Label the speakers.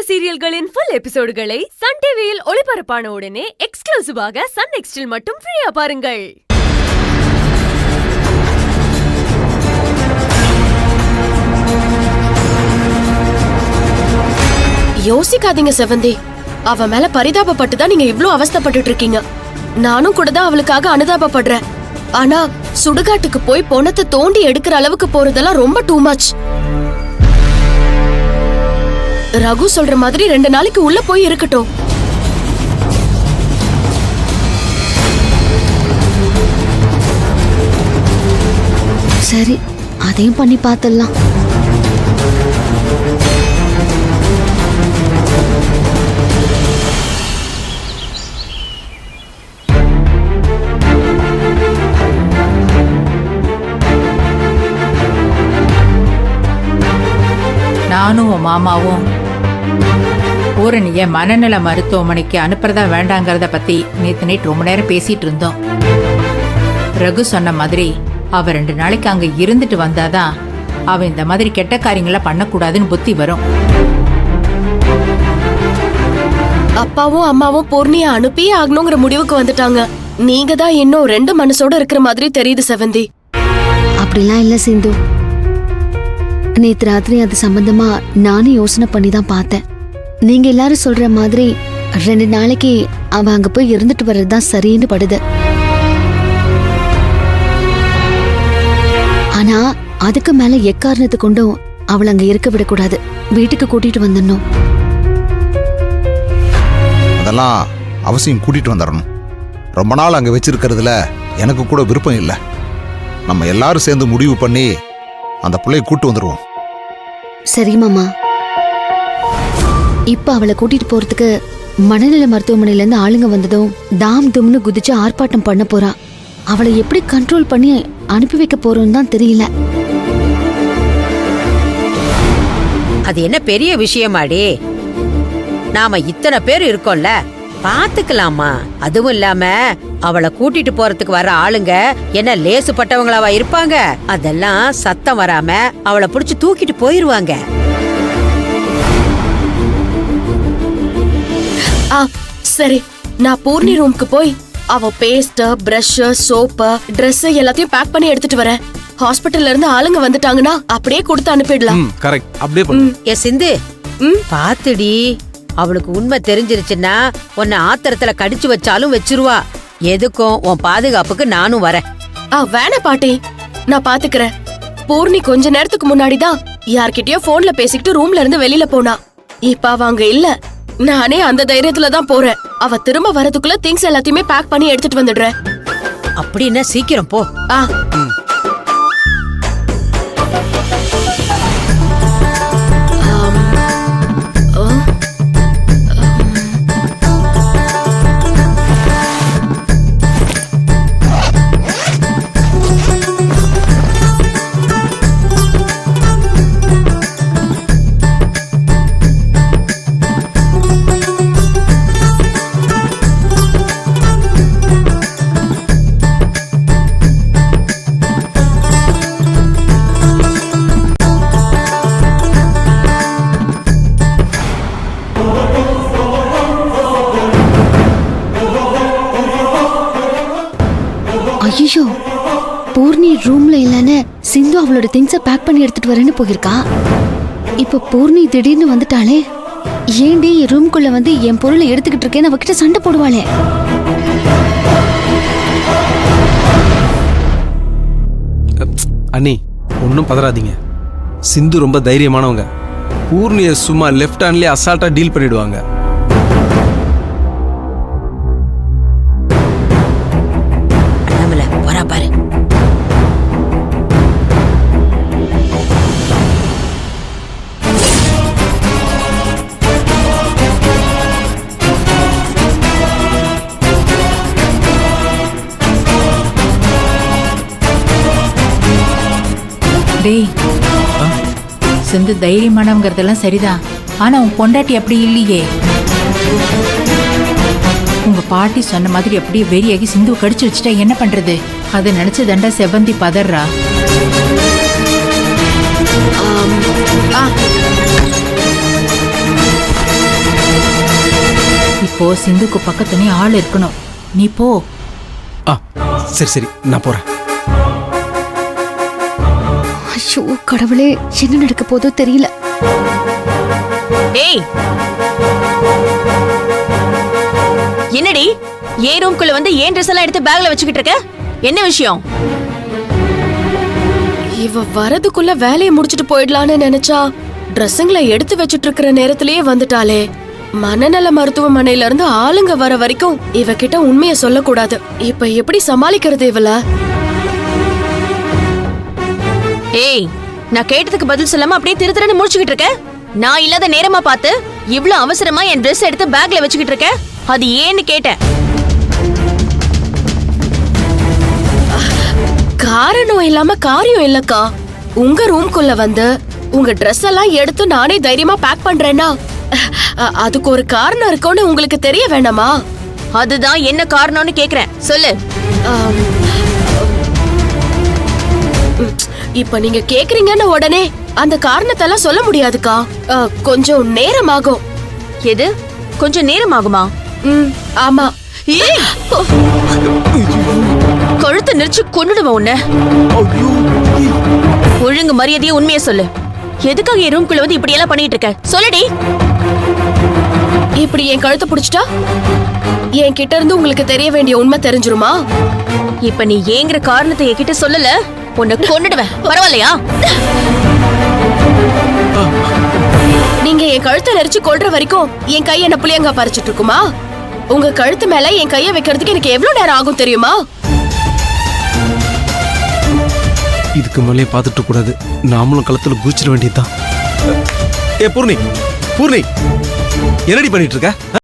Speaker 1: சீரியல்களின் full எபிசோடுகளை Sun டிவியில் ஒளிபரப்பான உடனே எக்ஸ்க்ளூசிவாக சன் நெக்ஸ்டில் மட்டும் ஃப்ரீயா பாருங்கள்.
Speaker 2: யோசிக்காதீங்க செவந்தி. அவ மேல பரிதாபப்பட்டு தான் நீங்க இவ்ளோ அவஸ்தைப்பட்டுட்டு இருக்கீங்க. நானும் கூட தான் அவளுக்காக அனுதாபப்படுறேன். ஆனா சுடுகாட்டுக்கு போய் பொணத்தை தோண்டி எடுக்கிற அளவுக்கு போறதெல்லாம் ரொம்ப டூ மச். ரகு சொல்ற மாதிரி 2 நாளைக்கு உள்ள போய் இருக்கட்டும்.
Speaker 3: சரி, அதையும் பண்ணி பார்த்தலாம்.
Speaker 4: நானும் உன் மாமாவும் பூரணிய மனநல மருத்துவமனைக்கு அனுப்புறதா வேண்டாங்கிறத பத்தி நேத்து நைட் ரொம்ப நேரம் பேசிட்டு இருந்தோம். ரகு சொன்ன மாதிரி அவ 2 நாளைக்கு அங்க இருந்துட்டு வந்தாதான் அவ இந்த மாதிரி கெட்ட காரியங்களை பண்ணக்கூடாதுன்னு புத்தி வரும்.
Speaker 2: அப்பாவும் அம்மாவும் பூர்ணிய அனுப்பியே ஆகணுங்கிற முடிவுக்கு வந்துட்டாங்க. நீங்க தான் இன்னும் 2 மனசோட இருக்கிற மாதிரி தெரியுது செவந்தி.
Speaker 3: அப்படிலாம் இல்ல சிந்து. நேத்து ராத்திரி அது சம்பந்தமா நானும் யோசனை பண்ணி தான் பார்த்தேன். நீங்க எல்லாரும் சொல்ற மாதிரி 2 நாளைக்கு அவ அங்க போய் இருந்துட்டு வர்றதுதான் சரின்னு படுது. ஆனா அதுக்கு மேல எக்காரணத்து கொண்டும் அவளை அங்க இருக்க விடக்கூடாது. வீட்டுக்கு கூட்டிட்டு வந்துடணும்.
Speaker 5: அதெல்லாம் அவசியம் கூட்டிட்டு வந்துடணும். ரொம்ப நாள் அங்க வச்சிருக்கிறதுல எனக்கு கூட விருப்பம் இல்லை. நம்ம எல்லாரும் சேர்ந்து முடிவு பண்ணி அந்த பிள்ளையை கூட்டு வந்துடுவோம்.
Speaker 3: சரி மாமா. இப்ப அவளை கூட்டிட்டு போறதுக்கு மனநல மருத்துவமனையில இருந்து ஆளுங்க வந்ததும் தாம் தும்னு குதிச்சு ஆர்ப்பாட்டம் பண்ண போறா. அவளை எப்படி கண்ட்ரோல் பண்ணி அனுப்பி வைக்க போறோம்னு தான் தெரியல.
Speaker 6: அது என்ன பெரிய விஷயமாடி? நாம இத்தனை பேர் இருக்கோம்ல, பாத்துக்கலாமா? அதுவும் இல்லாம அவளை கூட்டிட்டு போறதுக்கு வர ஆளுங்க என்ன லேசுப்பட்டவங்களாவா இருப்பாங்க? அதெல்லாம் சத்தம் வராம அவளை புடிச்சு தூக்கிட்டு போயிருவாங்க.
Speaker 2: சரி, நான் பூர்ணி ரூமுக்கு போய் அவ பேஸ்ட், பிரஷ், சோப்பு, ட்ரெஸ் எல்லாத்தையும் பேக் பண்ணி எடுத்துட்டு வரேன். ஹாஸ்பிட்டல்ல இருந்து ஆளுங்க வந்துட்டாங்கன்னா அப்படியே கொடுத்து அனுப்பிடலாம்.
Speaker 7: கரெக்ட், அப்படியே பண்ணு.
Speaker 6: ஏ சிந்து, பாத்துடி, அவளுக்கு உண்மை தெரிஞ்சிருச்சுன்னா உன்னை ஆத்திரத்துல கடிச்சு வச்சாலும் வச்சிருவா. எதுக்கும் உன் பாதுகாப்புக்கு நானும் வரேன்.
Speaker 2: வேணா பாட்டி, நான் பாத்துக்கிறேன். பூர்ணி கொஞ்ச நேரத்துக்கு முன்னாடிதான் யார்கிட்டயோ போன்ல பேசிக்கிட்டு ரூம்ல இருந்து வெளியில போனா. இப்ப அவ அங்க இல்ல. நானே அந்த தைரியத்துல தான் போறேன். அவ திரும்ப வரதுக்குள்ள திங்ஸ் எல்லாத்தையுமே பேக் பண்ணி எடுத்துட்டு வந்துடுறேன்.
Speaker 6: அப்படின்னா சீக்கிரம் போ.
Speaker 3: ஐயோ, பூர்ணி ரூம்ல இல்லன்னு சிந்து அவளோட திங்ஸ பேக் பண்ணி எடுத்துட்டு வரேன்னு போயிருக்கா. இப்ப பூர்ணி திடீர்னு வந்துட்டாளே. ஏண்டி ரூம்குள்ள வந்து என் பொருளை எடுத்துக்கிட்டு இருக்கேன்னு அவகிட்ட சண்டை போடுவாளே.
Speaker 7: அண்ணி, ஒன்னும் பதறாதீங்க. சிந்து ரொம்ப தைரியமானவங்க. பூர்ணிய சும்மா லெஃப்ட் ஹேண்ட்லயே அசால்ட்டா டீல் பண்ணிடுவாங்க.
Speaker 6: பாரு,
Speaker 4: டேய், சிந்து தைரியமானவங்கிறதெல்லாம் சரிதான். ஆனா உன் பொண்டாட்டி அப்படி இல்லையே. உங்க பாட்டி சொன்ன மாதிரி அப்படியே வெறியாகி சிந்துவை கடிச்சு வச்சுட்டா என்ன பண்றது? அதை நினைச்சு தண்டா செவந்தி பதறா. இப்போ சிந்துக்கு பக்கத்துலயே ஆள் இருக்கணும். நீ போ.
Speaker 7: ஆ சரி சரி நான் போறேன்.
Speaker 3: ஐயோ கடவுளே, என்ன நடக்க போதோ தெரியல.
Speaker 2: ஏய், என்னடி ஏன் ரூம்குள்ள வந்து ஏன் ட்ரெஸ் எல்லாம் எடுத்து பேக்ல வச்சுக்கிட்டு இருக்க? என்ன விஷயம்? இவ வரதுக்குள்ள வேலையை முடிச்சிட்டு போயிடலான்னு நினைச்சா ட்ரெஸ்ஸுங்களை எடுத்து வச்சிட்டு இருக்கிற நேரத்திலேயே வந்துட்டாளே. மனநல மருத்துவமனையில இருந்து ஆளுங்க வர வரைக்கும் இவகிட்ட உண்மைய சொல்லக்கூடாது. இப்ப எப்படி சமாளிக்கிறது இவள? ஏய், நான் கேட்டதுக்கு பதில் சொல்லாம அப்படியே திருத்திரன்னு முடிச்சுக்கிட்டு இருக்க. நான் இல்லாத நேரமா பார்த்து இவ்ளோ அவசரமா என் ட்ரெஸ் எடுத்து பேக்ல வச்சுக்கிட்டு இருக்க. அது ஏன்னு கேட்டேன். காரணம் இல்லாம காரியம் இல்லக்கா. உங்க ரூம்குள்ள வந்து உங்க ட்ரெஸ் எல்லாம் எடுத்து நானே தைரியமா பேக் பண்றேன்னா அதுக்கு ஒரு காரணம் இருக்கும்னு உங்களுக்கு தெரிய வேண்டாமா? அதுதான் என்ன காரணம்னு கேக்குறேன், சொல்லு. இப்ப நீங்க கேக்குறீங்கன்னு உடனே அந்த காரணத்தை எல்லாம் சொல்ல முடியாதுக்கா. கொஞ்சம் நேரம் ஆகும். எது கொஞ்சம் நேரம் ஆகுமா? ஆமா. கழுத்தை நெரிச்சு கொன்னுடுவேன் உன்ன. ஒழுங்கு மரியாதையா உண்மையை சொல்லு. எதுக்காக என் ரூம்குள்ள வந்து இப்படி எல்லாம் பண்ணிட்டு இருக்க? சொல்லுடி. இப்படி என் கழுத்தை புடிச்சிட்டா என் கிட்ட இருந்து உங்களுக்கு தெரிய வேண்டிய உண்மை தெரிஞ்சிருமா? இப்ப நீ ஏங்கிற காரணத்தை என்கிட்ட சொல்லல, உன்னை கொன்னுடுவேன். பரவாயில்லையா? நீங்க என் கழுத்தை நெரிச்சு கொல்ற வரைக்கும் என் கை என்ன புளியங்கா பறிச்சிட்டு இருக்குமா? உங்க கழுத்து மேல என் கையை வைக்கிறதுக்கு எனக்கு எவ்வளவு நேரம் ஆகும் தெரியுமா?
Speaker 7: இதுக்கு மேலே பார்த்துட்டு கூடாது, நாமளும் களத்துல குதிச்சிட வேண்டியதுதான். ஏ பூர்ணி, பூர்ணி என்னடி பண்ணிட்டு இருக்க?